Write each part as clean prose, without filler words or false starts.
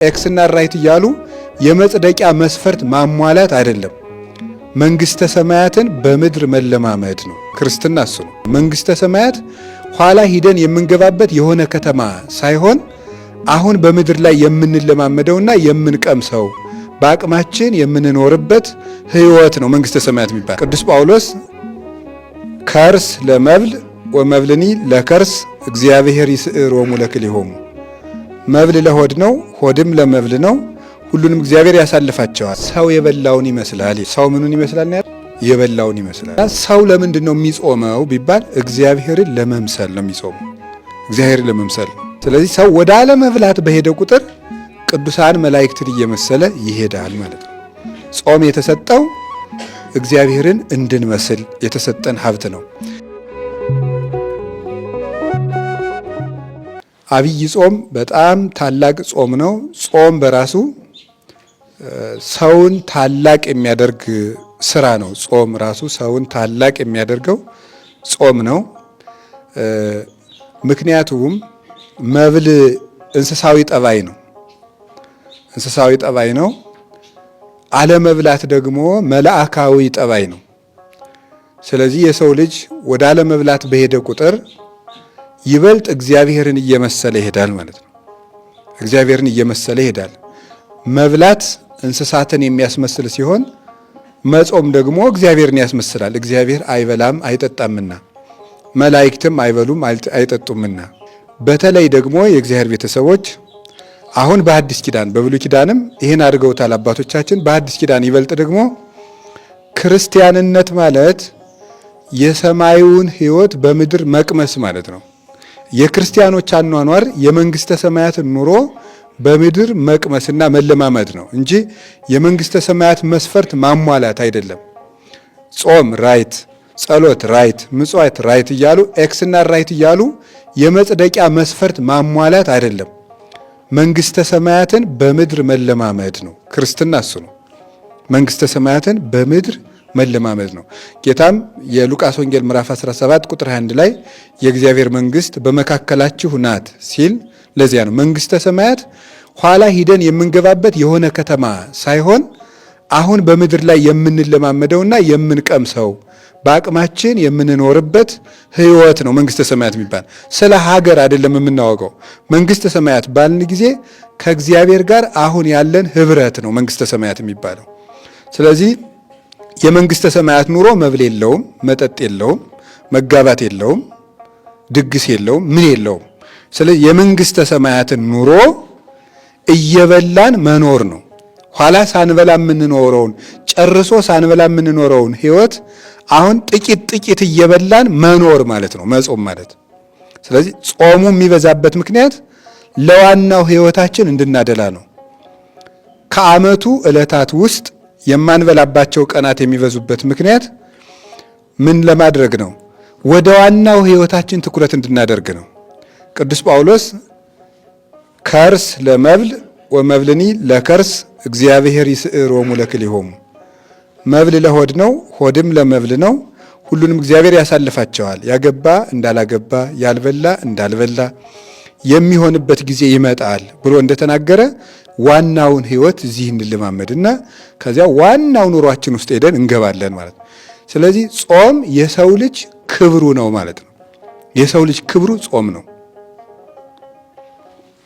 ኤክስና ራይት እያሉ የመጽደቂያ መስፈርት ማሟላት አይደለም። መንግስተ ሰማያትን በምድር መለማመድ ነው። ክርስትና እሱ ነው። መንግስተ ሰማያት ኋላ ሂደን የምንገባበት የሆነ ከተማ ሳይሆን አሁን በምድር ላይ የምንለማመደውና የምንቀምሰው በአቅማችን የምንኖርበት ህይወት ነው መንግስተ ሰማያት የሚባል። ቅዱስ ጳውሎስ ከርስ ለመብል ወመብልኒ ለከርስ እግዚአብሔር ይስዕሮሙ ለክልኤሆሙ፣ መብል ለሆድ ነው፣ ሆድም ለመብል ነው፣ ሁሉንም እግዚአብሔር ያሳልፋቸዋል። ሰው የበላውን ይመስላል። ሰው ምኑን ይመስላል? የበላውን ይመስላል። ሰው ለምንድን ነው የሚጾመው ቢባል እግዚአብሔርን ለመምሰል ነው የሚጾመው፣ እግዚአብሔርን ለመምሰል። ስለዚህ ሰው ወደ አለመብላት በሄደ ቁጥር ቅዱሳን መላእክትን እየመሰለ ይሄዳል ማለት ነው። ጾም የተሰጠው እግዚአብሔርን እንድንመስል የተሰጠን ሀብት ነው። አብይ ጾም በጣም ታላቅ ጾም ነው። ጾም በራሱ ሰውን ታላቅ የሚያደርግ ስራ ነው። ጾም ራሱ ሰውን ታላቅ የሚያደርገው ጾም ነው። ምክንያቱም መብል እንስሳዊ ጠባይ ነው፣ እንስሳዊ ጠባይ ነው። አለመብላት ደግሞ መላእካዊ ጠባይ ነው። ስለዚህ የሰው ልጅ ወደ አለመብላት በሄደ ቁጥር ይበልጥ እግዚአብሔርን እየመሰለ ይሄዳል ማለት ነው። እግዚአብሔርን እየመሰለ ይሄዳል። መብላት እንስሳትን የሚያስመስል ሲሆን መጾም ደግሞ እግዚአብሔርን ያስመስላል። እግዚአብሔር አይበላም አይጠጣምና፣ መላእክትም አይበሉም አይጠጡምና። በተለይ ደግሞ የእግዚአብሔር ቤተሰቦች አሁን በአዲስ ኪዳን በብሉይ ኪዳንም ይህን አድርገውታል አባቶቻችን። በአዲስ ኪዳን ይበልጥ ደግሞ ክርስቲያንነት ማለት የሰማዩን ሕይወት በምድር መቅመስ ማለት ነው። የክርስቲያኖች አኗኗር የመንግስተ ሰማያትን ኑሮ በምድር መቅመስና መለማመድ ነው እንጂ የመንግስተ ሰማያት መስፈርት ማሟላት አይደለም። ጾም ራይት፣ ጸሎት ራይት፣ ምጽዋት ራይት እያሉ ኤክስና ራይት እያሉ የመጽደቂያ መስፈርት ማሟላት አይደለም። መንግስተ ሰማያትን በምድር መለማመድ ነው። ክርስትና እሱ ነው። መንግስተ ሰማያትን በምድር መለማመድ ነው። ጌታም የሉቃስ ወንጌል ምዕራፍ 17 ቁጥር 21 ላይ የእግዚአብሔር መንግስት በመካከላችሁ ናት ሲል ለዚያ ነው። መንግስተ ሰማያት ኋላ ሂደን የምንገባበት የሆነ ከተማ ሳይሆን አሁን በምድር ላይ የምንለማመደውና የምንቀምሰው በአቅማችን የምንኖርበት ህይወት ነው መንግስተ ሰማያት የሚባል። ስለ ሀገር አይደለም የምናወቀው። መንግስተ ሰማያት ባልን ጊዜ ከእግዚአብሔር ጋር አሁን ያለን ህብረት ነው መንግስተ ሰማያት የሚባለው። ስለዚህ የመንግስተ ሰማያት ኑሮ መብል የለውም፣ መጠጥ የለውም፣ መጋባት የለውም፣ ድግስ የለውም፣ ምን የለውም። ስለዚህ የመንግስተ ሰማያትን ኑሮ እየበላን መኖር ነው። ኋላ ሳንበላ የምንኖረውን ጨርሶ ሳንበላ የምንኖረውን ህይወት አሁን ጥቂት ጥቂት እየበላን መኖር ማለት ነው መጾም ማለት። ስለዚህ ጾሙ የሚበዛበት ምክንያት ለዋናው ህይወታችን እንድናደላ ነው። ከዓመቱ ዕለታት ውስጥ የማንበላባቸው ቀናት የሚበዙበት ምክንያት ምን ለማድረግ ነው? ወደ ዋናው ህይወታችን ትኩረት እንድናደርግ ነው። ቅዱስ ጳውሎስ ከርስ ለመብል ወመብልኒ ለከርስ እግዚአብሔር ይስዕሮሙ ለክልኤሆሙ፣ መብል ለሆድ ነው፣ ሆድም ለመብል ነው፣ ሁሉንም እግዚአብሔር ያሳልፋቸዋል። ያገባ እንዳላገባ፣ ያልበላ እንዳልበላ የሚሆንበት ጊዜ ይመጣል ብሎ እንደተናገረ ዋናውን ህይወት እዚህ እንለማመድና ከዚያ ዋናው ኑሯችን ውስጥ ሄደን እንገባለን ማለት ነው። ስለዚህ ጾም የሰው ልጅ ክብሩ ነው ማለት ነው። የሰው ልጅ ክብሩ ጾም ነው።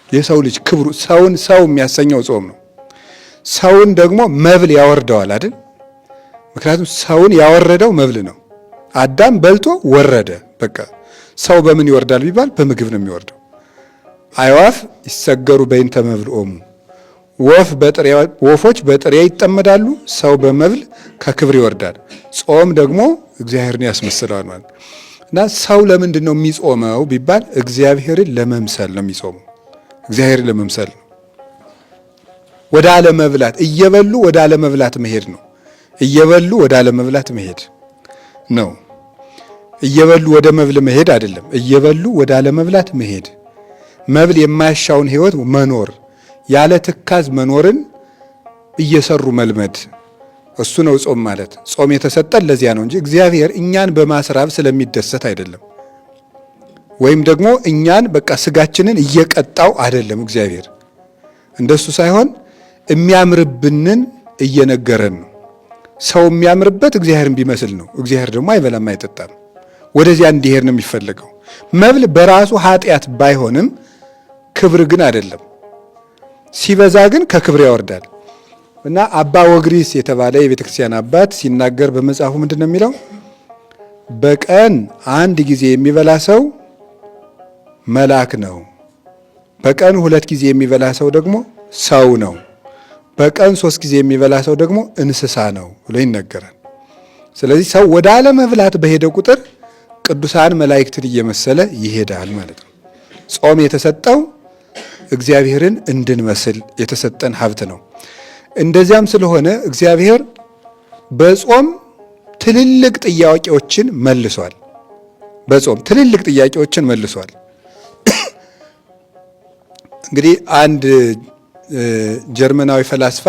የሰው ልጅ ክብሩ ሰውን ሰው የሚያሰኘው ጾም ነው። ሰውን ደግሞ መብል ያወርደዋል አይደል? ምክንያቱም ሰውን ያወረደው መብል ነው። አዳም በልቶ ወረደ። በቃ ሰው በምን ይወርዳል ቢባል በምግብ ነው የሚወርደው። አዕዋፍ ይሰገሩ በእንተ መብልዖሙ፣ ወፎች በጥሬ ይጠመዳሉ፣ ሰው በመብል ከክብር ይወርዳል። ጾም ደግሞ እግዚአብሔርን ያስመስለዋል ማለት እና ሰው ለምንድን ነው የሚጾመው ቢባል እግዚአብሔርን ለመምሰል ነው የሚጾመው። እግዚአብሔርን ለመምሰል ነው። ወደ አለመብላት እየበሉ ወደ አለመብላት መሄድ ነው። እየበሉ ወደ አለመብላት መሄድ ነው። እየበሉ ወደ መብል መሄድ አይደለም። እየበሉ ወደ አለመብላት መሄድ፣ መብል የማያሻውን ህይወት መኖር፣ ያለ ትካዝ መኖርን እየሰሩ መልመድ፣ እሱ ነው ጾም ማለት። ጾም የተሰጠን ለዚያ ነው እንጂ እግዚአብሔር እኛን በማስራብ ስለሚደሰት አይደለም። ወይም ደግሞ እኛን በቃ ስጋችንን እየቀጣው አይደለም። እግዚአብሔር እንደሱ ሳይሆን የሚያምርብንን እየነገረን ነው። ሰው የሚያምርበት እግዚአብሔርን ቢመስል ነው። እግዚአብሔር ደግሞ አይበላም አይጠጣም። ወደዚያ እንዲሄድ ነው የሚፈልገው። መብል በራሱ ኃጢአት ባይሆንም ክብር ግን አይደለም። ሲበዛ ግን ከክብር ያወርዳል። እና አባ ወግሪስ የተባለ የቤተ ክርስቲያን አባት ሲናገር በመጽሐፉ ምንድን ነው የሚለው? በቀን 1 ጊዜ የሚበላ ሰው መልአክ ነው። በቀን 2 ጊዜ የሚበላ ሰው ደግሞ ሰው ነው። በቀን 3 ጊዜ የሚበላ ሰው ደግሞ እንስሳ ነው ብሎ ይነገራል። ስለዚህ ሰው ወደ አለመብላት በሄደ ቁጥር ቅዱሳን መላእክትን እየመሰለ ይሄዳል ማለት ነው። ጾም የተሰጠው እግዚአብሔርን እንድንመስል የተሰጠን ሀብት ነው። እንደዚያም ስለሆነ እግዚአብሔር በጾም ትልልቅ ጥያቄዎችን መልሷል። በጾም ትልልቅ ጥያቄዎችን መልሷል። እንግዲህ አንድ ጀርመናዊ ፈላስፋ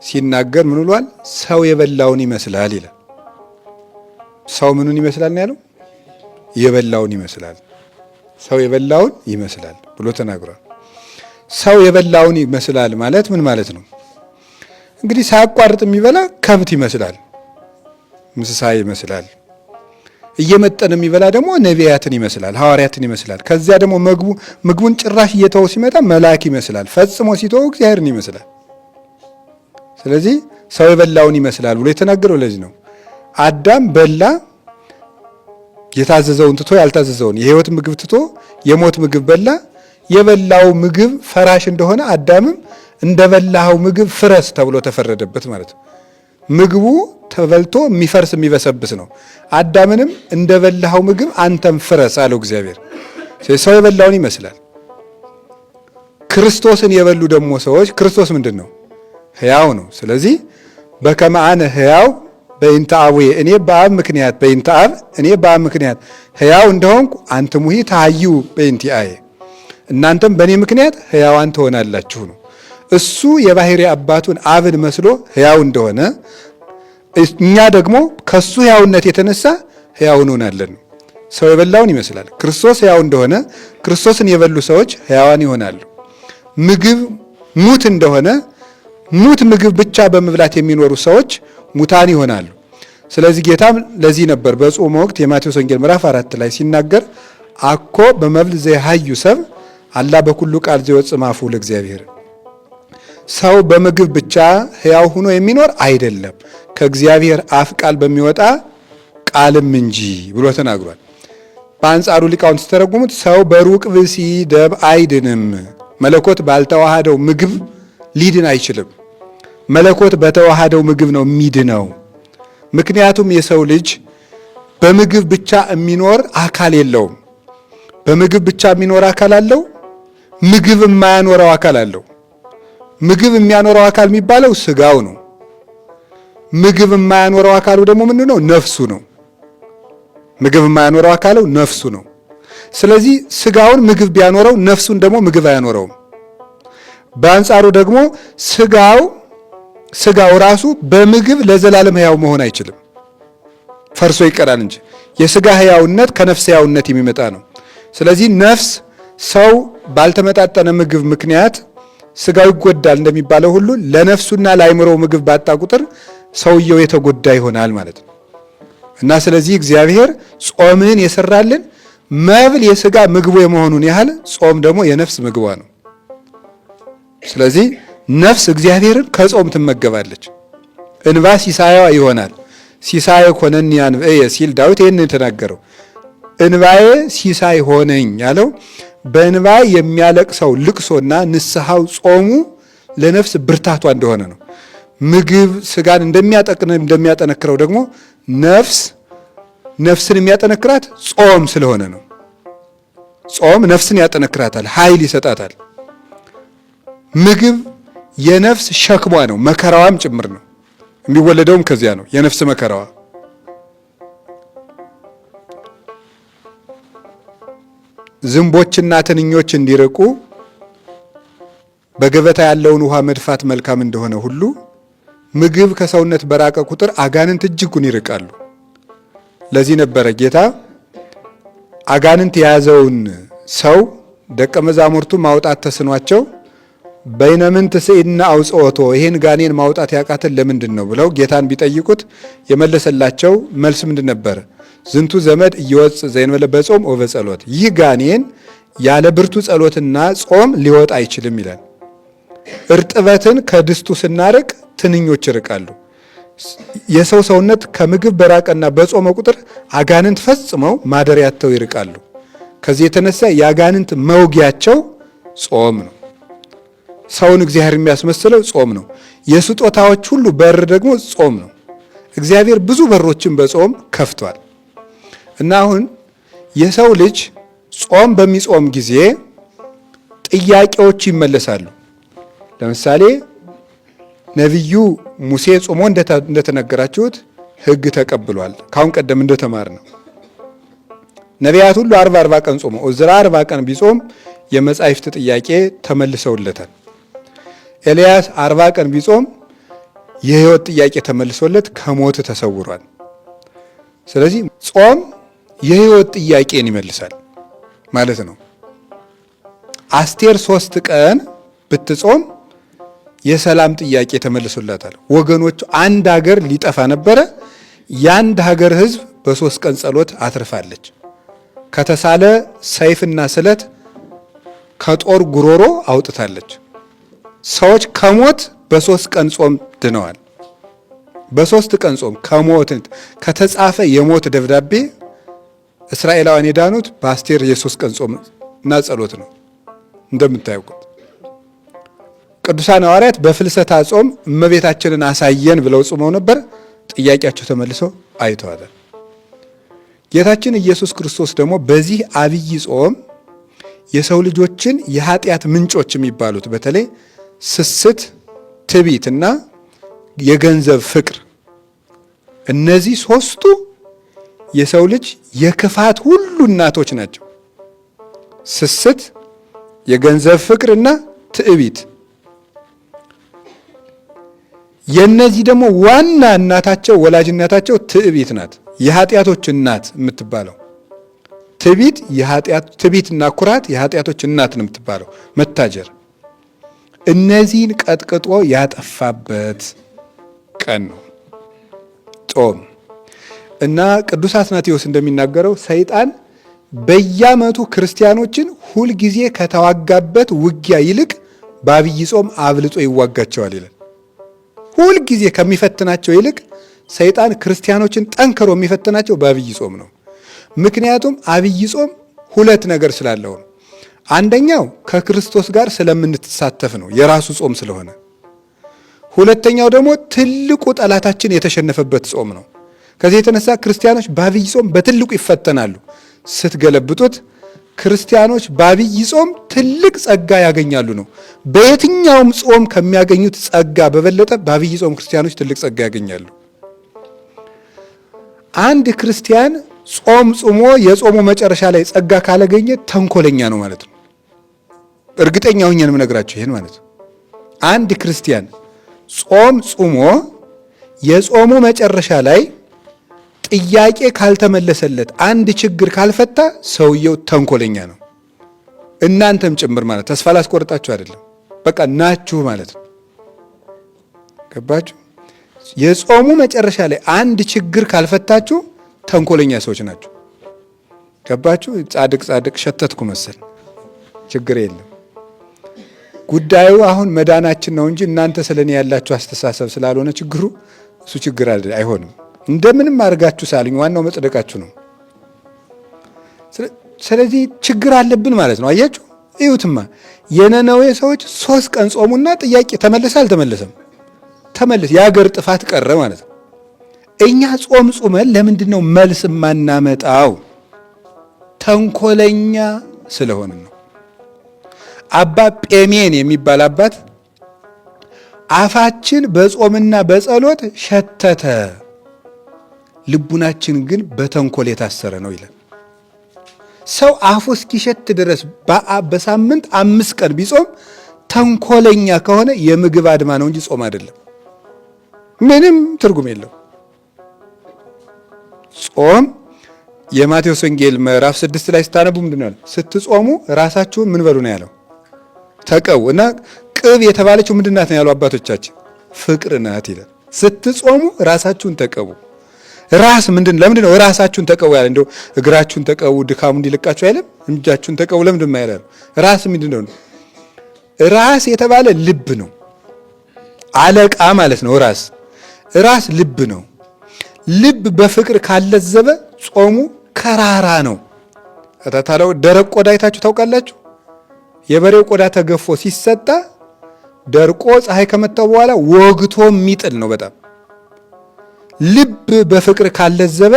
ሲናገር ምን ብሏል? ሰው የበላውን ይመስላል ይላል። ሰው ምኑን ይመስላል ነው ያለው? የበላውን ይመስላል። ሰው የበላውን ይመስላል ብሎ ተናግሯል። ሰው የበላውን ይመስላል ማለት ምን ማለት ነው? እንግዲህ ሳያቋርጥ የሚበላ ከብት ይመስላል፣ እንስሳ ይመስላል። እየመጠነ የሚበላ ደግሞ ነቢያትን ይመስላል፣ ሐዋርያትን ይመስላል። ከዚያ ደግሞ ምግቡን ጭራሽ እየተወው ሲመጣ መልአክ ይመስላል፣ ፈጽሞ ሲተወው እግዚአብሔርን ይመስላል። ስለዚህ ሰው የበላውን ይመስላል ብሎ የተናገረው ለዚህ ነው። አዳም በላ፣ የታዘዘውን ትቶ ያልታዘዘውን፣ የሕይወት ምግብ ትቶ የሞት ምግብ በላ። የበላው ምግብ ፈራሽ እንደሆነ አዳምም እንደበላው ምግብ ፍረስ ተብሎ ተፈረደበት ማለት ነው። ምግቡ ተበልቶ የሚፈርስ የሚበሰብስ ነው። አዳምንም እንደበላው ምግብ አንተም ፍረስ አለው እግዚአብሔር። ሰው የበላውን ይመስላል። ክርስቶስን የበሉ ደግሞ ሰዎች ክርስቶስ ምንድን ነው? ሕያው ነው። ስለዚህ በከመ አነ ሕያው በእንተ አቡየ፣ እኔ በአብ ምክንያት በእንተ አብ፣ እኔ በአብ ምክንያት ሕያው እንደሆንኩ አንትሙሂ ተሐዩ በእንቲአየ፣ እናንተም በእኔ ምክንያት ሕያዋን ትሆናላችሁ ነው። እሱ የባሕርይ አባቱን አብን መስሎ ሕያው እንደሆነ እኛ ደግሞ ከሱ ሕያውነት የተነሳ ሕያው እንሆናለን። ሰው የበላውን ይመስላል። ክርስቶስ ሕያው እንደሆነ ክርስቶስን የበሉ ሰዎች ሕያዋን ይሆናሉ። ምግብ ሙት እንደሆነ ሙት ምግብ ብቻ በመብላት የሚኖሩ ሰዎች ሙታን ይሆናሉ። ስለዚህ ጌታም ለዚህ ነበር በጾም ወቅት የማቴዎስ ወንጌል ምዕራፍ 4 ላይ ሲናገር አኮ በመብል ዘይሃዩ ሰብ አላ በኩሉ ቃል ዘይወጽእ እምአፉ ለእግዚአብሔር፣ ሰው በምግብ ብቻ ሕያው ሆኖ የሚኖር አይደለም ከእግዚአብሔር አፍ ቃል በሚወጣ ቃልም እንጂ ብሎ ተናግሯል። በአንጻሩ ሊቃውንት ሲተረጉሙት ሰው በሩቅ ብእሲ ደም አይድንም፣ መለኮት ባልተዋሃደው ምግብ ሊድን አይችልም። መለኮት በተዋሃደው ምግብ ነው የሚድነው። ምክንያቱም የሰው ልጅ በምግብ ብቻ የሚኖር አካል የለውም። በምግብ ብቻ የሚኖር አካል አለው፣ ምግብ የማያኖረው አካል አለው። ምግብ የሚያኖረው አካል የሚባለው ስጋው ነው። ምግብ የማያኖረው አካሉ ደግሞ ምንድን ነው? ነፍሱ ነው። ምግብ የማያኖረው አካሉ ነፍሱ ነው። ስለዚህ ስጋውን ምግብ ቢያኖረው ነፍሱን ደግሞ ምግብ አያኖረውም። በአንጻሩ ደግሞ ስጋው ራሱ በምግብ ለዘላለም ሕያው መሆን አይችልም፣ ፈርሶ ይቀራል እንጂ። የስጋ ሕያውነት ከነፍስ ሕያውነት የሚመጣ ነው። ስለዚህ ነፍስ ሰው ባልተመጣጠነ ምግብ ምክንያት ስጋው ይጎዳል እንደሚባለው ሁሉ ለነፍሱና ለአይምሮው ምግብ ባጣ ቁጥር ሰውየው የተጎዳ ይሆናል ማለት ነው። እና ስለዚህ እግዚአብሔር ጾምን የሰራልን መብል የስጋ ምግቡ የመሆኑን ያህል ጾም ደግሞ የነፍስ ምግቧ ነው። ስለዚህ ነፍስ እግዚአብሔርን ከጾም ትመገባለች። እንባ ሲሳያዋ ይሆናል። ሲሳይ ሆነኒ አንብዕየ ሲል ዳዊት ይህንን የተናገረው እንባዬ ሲሳይ ሆነኝ ያለው በእንባ የሚያለቅሰው ልቅሶና ንስሐው ጾሙ ለነፍስ ብርታቷ እንደሆነ ነው። ምግብ ስጋን እንደሚያጠነክረው ደግሞ ነፍስን የሚያጠነክራት ጾም ስለሆነ ነው። ጾም ነፍስን ያጠነክራታል፣ ኃይል ይሰጣታል። ምግብ የነፍስ ሸክሟ ነው፣ መከራዋም ጭምር ነው። የሚወለደውም ከዚያ ነው፣ የነፍስ መከራዋ። ዝንቦችና ትንኞች እንዲርቁ በገበታ ያለውን ውሃ መድፋት መልካም እንደሆነ ሁሉ ምግብ ከሰውነት በራቀ ቁጥር አጋንንት እጅጉን ይርቃሉ። ለዚህ ነበረ ጌታ አጋንንት የያዘውን ሰው ደቀ መዛሙርቱ ማውጣት ተስኗቸው በይነምንት ስኢና አውጽኦቶ ይሄን ጋኔን ማውጣት ያቃተን ለምንድን ነው ብለው ጌታን ቢጠይቁት የመለሰላቸው መልስ ምንድን ነበር? ዝንቱ ዘመድ እየወጽ ዘእንበለ በጾም ወበጸሎት፣ ይህ ጋኔን ያለ ብርቱ ጸሎትና ጾም ሊወጣ አይችልም ይላል። እርጥበትን ከድስቱ ስናርቅ ትንኞች ይርቃሉ። የሰው ሰውነት ከምግብ በራቀና በጾመ ቁጥር አጋንንት ፈጽመው ማደሪያቸው ይርቃሉ። ከዚህ የተነሳ የአጋንንት መውጊያቸው ጾም ነው። ሰውን እግዚአብሔር የሚያስመስለው ጾም ነው። የስጦታዎች ሁሉ በር ደግሞ ጾም ነው። እግዚአብሔር ብዙ በሮችን በጾም ከፍቷል እና አሁን የሰው ልጅ ጾም በሚጾም ጊዜ ጥያቄዎች ይመለሳሉ። ለምሳሌ ነቢዩ ሙሴ ጾሞ እንደተነገራችሁት ሕግ ተቀብሏል። ካሁን ቀደም እንደተማር ነው ነቢያት ሁሉ 40 ቀን ጾሞ ዕዝራ 40 ቀን ቢጾም የመጻሕፍት ጥያቄ ተመልሰውለታል። ኤልያስ 40 ቀን ቢጾም የሕይወት ጥያቄ ተመልሶለት ከሞት ተሰውሯል። ስለዚህ ጾም የሕይወት ጥያቄን ይመልሳል ማለት ነው። አስቴር 3 ቀን ብትጾም የሰላም ጥያቄ ተመልሶላታል። ወገኖቹ አንድ ሀገር ሊጠፋ ነበረ። የአንድ ሀገር ሕዝብ በ3 ቀን ጸሎት አትርፋለች። ከተሳለ ሰይፍና ስለት ከጦር ጉሮሮ አውጥታለች። ሰዎች ከሞት በ3 ቀን ጾም ድነዋል። በ3 ቀን ጾም ከሞት ከተጻፈ የሞት ደብዳቤ እስራኤላውያን የዳኑት በአስቴር የ3 ቀን ጾም እና ጸሎት ነው። እንደምታውቁት ቅዱሳን ሐዋርያት በፍልሰታ ጾም እመቤታችንን አሳየን ብለው ጾመው ነበር። ጥያቄያቸው ተመልሶ አይተዋል። ጌታችን ኢየሱስ ክርስቶስ ደግሞ በዚህ አብይ ጾም የሰው ልጆችን የኃጢአት ምንጮች የሚባሉት በተለይ ስስት፣ ትዕቢትና የገንዘብ ፍቅር፣ እነዚህ 3ቱ የሰው ልጅ የክፋት ሁሉ እናቶች ናቸው። ስስት፣ የገንዘብ ፍቅርና ትዕቢት። የነዚህ ደግሞ ዋና እናታቸው ወላጅ እናታቸው ትዕቢት ናት። የኃጢአቶች እናት የምትባለው ትዕቢትና ኩራት የኃጢአቶች እናት ነው የምትባለው መታጀር። እነዚህን ቀጥቅጦ ያጠፋበት ቀን ነው ጾም እና ቅዱስ አትናቴዎስ እንደሚናገረው ሰይጣን በየዓመቱ ክርስቲያኖችን ሁልጊዜ ከተዋጋበት ውጊያ ይልቅ በአብይ ጾም አብልጦ ይዋጋቸዋል ይላል። ሁልጊዜ ከሚፈትናቸው ይልቅ ሰይጣን ክርስቲያኖችን ጠንክሮ የሚፈትናቸው በአብይ ጾም ነው። ምክንያቱም አብይ ጾም 2 ነገር ስላለው ነው። አንደኛው ከክርስቶስ ጋር ስለምንተሳተፍ ነው፣ የራሱ ጾም ስለሆነ። ሁለተኛው ደግሞ ትልቁ ጠላታችን የተሸነፈበት ጾም ነው። ከዚህ የተነሳ ክርስቲያኖች በአብይ ጾም በትልቁ ይፈተናሉ። ስትገለብጡት ክርስቲያኖች በአብይ ጾም ትልቅ ጸጋ ያገኛሉ ነው። በየትኛውም ጾም ከሚያገኙት ጸጋ በበለጠ በአብይ ጾም ክርስቲያኖች ትልቅ ጸጋ ያገኛሉ። አንድ ክርስቲያን ጾም ጾሞ የጾሙ መጨረሻ ላይ ጸጋ ካላገኘ ተንኮለኛ ነው ማለት ነው። እርግጠኛ ሆኜ ነው የምነግራችሁ ይሄን ማለት ነው። አንድ ክርስቲያን ጾም ጾሞ የጾሙ መጨረሻ ላይ ጥያቄ ካልተመለሰለት፣ አንድ ችግር ካልፈታ ሰውየው ተንኮለኛ ነው። እናንተም ጭምር ማለት ተስፋ ላስቆርጣችሁ አይደለም፣ በቃ ናችሁ ማለት ነው። ገባችሁ? የጾሙ መጨረሻ ላይ አንድ ችግር ካልፈታችሁ ተንኮለኛ ሰዎች ናቸው። ገባችሁ? ጻድቅ ሸተትኩ መሰል። ችግር የለም። ጉዳዩ አሁን መዳናችን ነው እንጂ እናንተ ስለኔ ያላችሁ አስተሳሰብ ስላልሆነ ችግሩ እሱ ችግር አይሆንም። እንደምንም አድርጋችሁ ሳልኝ፣ ዋናው መጽደቃችሁ ነው። ስለዚህ ችግር አለብን ማለት ነው። አያችሁ? እዩትማ የነነዌ ሰዎች 3 ቀን ጾሙና ጥያቄ ተመለሰ አልተመለሰም? ተመለሰ። የሀገር ጥፋት ቀረ ማለት ነው። እኛ ጾም ጾመን ለምንድን ነው መልስ የማናመጣው? ተንኮለኛ ስለሆነ ነው። አባ ጴሜን የሚባል አባት አፋችን በጾምና በጸሎት ሸተተ፣ ልቡናችን ግን በተንኮል የታሰረ ነው ይላል። ሰው አፉ እስኪሸት ድረስ በሳምንት 5 ቀን ቢጾም ተንኮለኛ ከሆነ የምግብ አድማ ነው እንጂ ጾም አይደለም። ምንም ትርጉም የለው። ጾም የማቴዎስ ወንጌል ምዕራፍ 6 ላይ ስታነቡ ምንድን ነው? ስትጾሙ ራሳችሁን ምን በሉ ነው ያለው? ተቀቡ። እና ቅብ የተባለችው ምንድን ናት ነው ያሉ አባቶቻችን? ፍቅር ናት ይላል። ስትጾሙ ራሳችሁን ተቀቡ። ራስ ምንድን ለምንድን ነው ራሳችሁን ተቀቡ ያለ? እንደው እግራችሁን ተቀቡ ድካሙ እንዲልቃችሁ አይደለም? እጃችሁን ተቀቡ ለምንድን ነው ያለው? ራስ ምንድን ነው? ራስ የተባለ ልብ ነው። አለቃ ማለት ነው ራስ። ራስ ልብ ነው። ልብ በፍቅር ካለዘበ ጾሙ ከራራ ነው። ታታለው ደረቅ ቆዳ አይታችሁ ታውቃላችሁ? የበሬው ቆዳ ተገፎ ሲሰጣ ደርቆ ፀሐይ ከመታው በኋላ ወግቶ የሚጥል ነው በጣም። ልብ በፍቅር ካለዘበ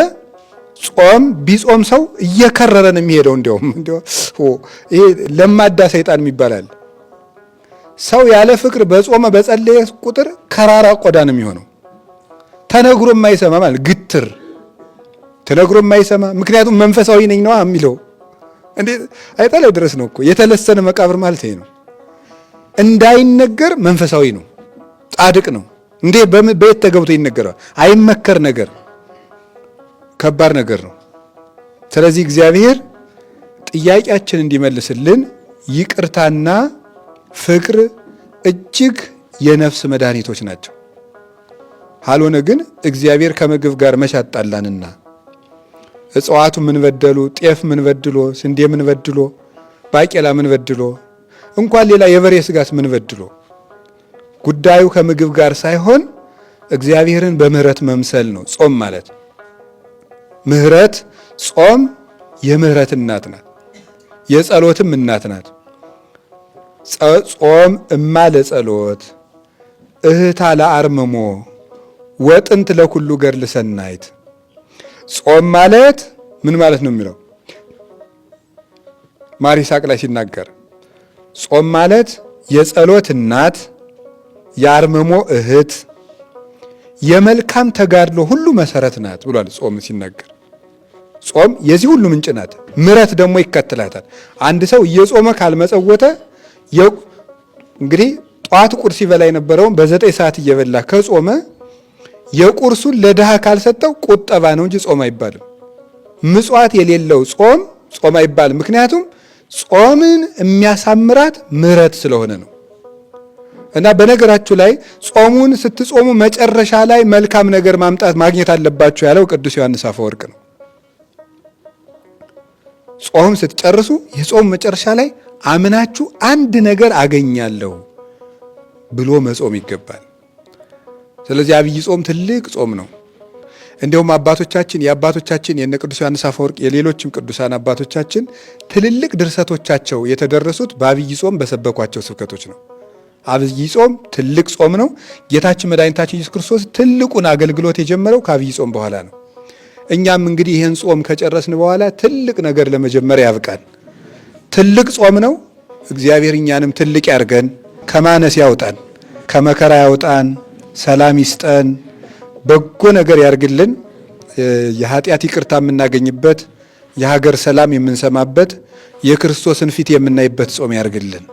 ጾም ቢጾም ሰው እየከረረ ነው የሚሄደው። እንዲያውም ይሄ ለማዳ ሰይጣን ይባላል። ሰው ያለ ፍቅር በጾመ በጸለየ ቁጥር ከራራ ቆዳ ነው የሚሆነው። ተነግሮ የማይሰማ ማለት ግትር፣ ተነግሮ የማይሰማ ምክንያቱም መንፈሳዊ ነኝ ነው የሚለው። እንዴ አይጣላይ ድረስ ነው እኮ የተለሰነ መቃብር ማለት ይሄ ነው። እንዳይነገር መንፈሳዊ ነው፣ ጻድቅ ነው። እንዴ በየት ተገብቶ ይነገራል? አይመከር ነገር ከባድ ነገር ነው። ስለዚህ እግዚአብሔር ጥያቄያችን እንዲመልስልን ይቅርታና ፍቅር እጅግ የነፍስ መድኃኒቶች ናቸው። ካልሆነ ግን እግዚአብሔር ከምግብ ጋር መሻጣላንና እጽዋቱ ምን በደሉ? ጤፍ ምን በድሎ? ስንዴ ምን በድሎ? ባቄላ ምን በድሎ? እንኳን ሌላ የበሬ ስጋት ምን በድሎ? ጉዳዩ ከምግብ ጋር ሳይሆን እግዚአብሔርን በምህረት መምሰል ነው ጾም ማለት። ምህረት ጾም የምህረት እናት ናት፣ የጸሎትም እናት ናት። ጾም እማ ለጸሎት እህታ ለአርምሞ ወጥንት ለኩሉ ገድል ሰናይት። ጾም ማለት ምን ማለት ነው የሚለው ማር ይስሐቅ ላይ ሲናገር ጾም ማለት የጸሎት እናት፣ የአርምሞ እህት፣ የመልካም ተጋድሎ ሁሉ መሰረት ናት ብሏል። ጾም ሲናገር ጾም የዚህ ሁሉ ምንጭ ናት። ምሕረት ደግሞ ይከተላታል። አንድ ሰው እየጾመ ካልመጸወተ እንግዲህ ጧት ቁርስ ይበላ የነበረውን በ9 ሰዓት እየበላ ከጾመ የቁርሱን ለድሃ ካልሰጠው ቁጠባ ነው እንጂ ጾም አይባልም። ምጽዋት የሌለው ጾም አይባልም። ምክንያቱም ጾምን የሚያሳምራት ምሕረት ስለሆነ ነው። እና በነገራችሁ ላይ ጾሙን ስትጾሙ መጨረሻ ላይ መልካም ነገር ማግኘት አለባችሁ ያለው ቅዱስ ዮሐንስ አፈወርቅ ነው። ጾም ስትጨርሱ የጾም መጨረሻ ላይ አምናችሁ አንድ ነገር አገኛለሁ ብሎ መጾም ይገባል። ስለዚህ አብይ ጾም ትልቅ ጾም ነው። እንዲሁም የአባቶቻችን የነ ቅዱስ ዮሐንስ አፈወርቅ የሌሎችም ቅዱሳን አባቶቻችን ትልልቅ ድርሰቶቻቸው የተደረሱት በአብይ ጾም በሰበኳቸው ስብከቶች ነው። አብይ ጾም ትልቅ ጾም ነው። ጌታችን መድኃኒታችን ኢየሱስ ክርስቶስ ትልቁን አገልግሎት የጀመረው ከአብይ ጾም በኋላ ነው። እኛም እንግዲህ ይህን ጾም ከጨረስን በኋላ ትልቅ ነገር ለመጀመር ያብቃል። ትልቅ ጾም ነው። እግዚአብሔር እኛንም ትልቅ ያርገን፣ ከማነስ ያውጣን፣ ከመከራ ያውጣን፣ ሰላም ይስጠን፣ በጎ ነገር ያርግልን። የኃጢአት ይቅርታ የምናገኝበት፣ የሀገር ሰላም የምንሰማበት፣ የክርስቶስን ፊት የምናይበት ጾም ያርግልን።